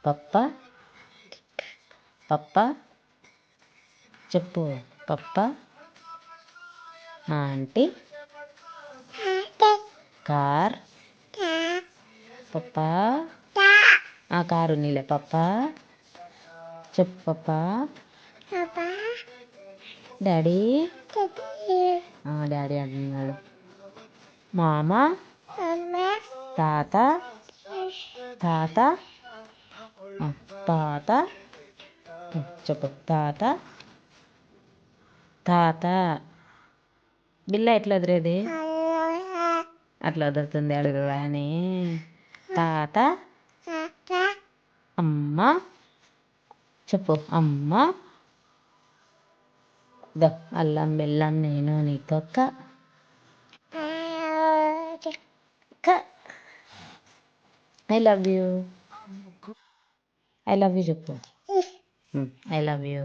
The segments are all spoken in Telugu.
పప్ప పప్ప చెప్పు. పప్ప ఆంటీ కార్ పప్ప కారు నీలే. పప్ప చెప్పు. పప్ప డాడీ డాడీ అంటున్నాడు. మామ తాత తాత తాత చెప్పు. తాత తాత బిల్ల ఎట్లా వదిలేది? అట్లా వదులుతుంది అడుగు అని. తాత అమ్మ చెప్పు. అమ్మ అల్లం బెల్లం నేను నీకొక్క I love you. I love you చెప్పు. I love you.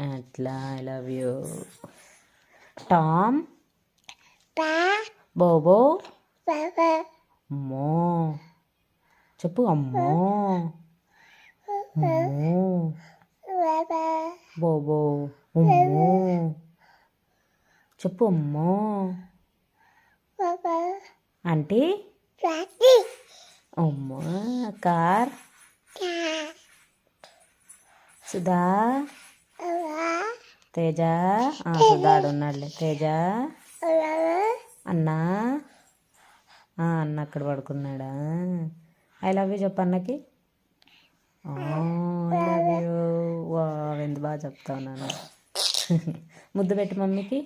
అట్లా ఐ లవ్ యూ. టామ్ బోబో అమ్మో చెప్పు. అమ్మో అమ్మో బోబో అమ్మో చెప్పు. అమ్మో ఆంటీ అమ్మో కార్ సుధా తేజ సుధాడు ఉన్నాడులే. తేజ అన్నా అన్న అక్కడ పడుకున్నాడా? ఐ లవ్ యూ చెప్పు అన్నకి. I love you. వా ఎంత బాగా చెప్తావు నాన్న. ముద్దు పెట్టి మమ్మీకి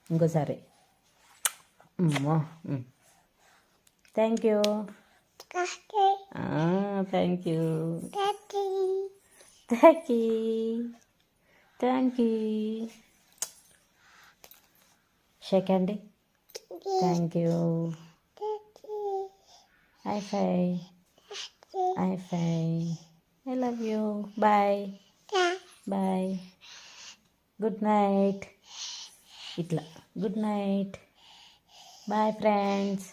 ఇంకోసారి. అమ్మో thank you. Thank you. Thank you. Thank you. Shake అండి. Thank you. High five. High five. I love you. Bye bye. Good night. ఇట్లా good night. Bye friends.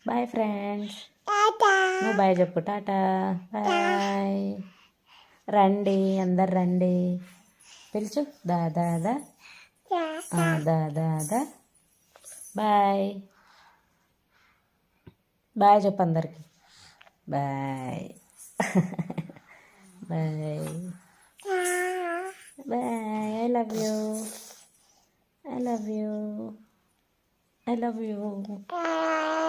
Bye friends. నువ్వు బాయ్ చెప్పు. టాటా బాయ్. రండి అందరు రండి. పిలుచు. దాదా దాదా బాయ్. బాయ్ చెప్పు అందరికి. Bye bye bye. I love you. I love you. I love you.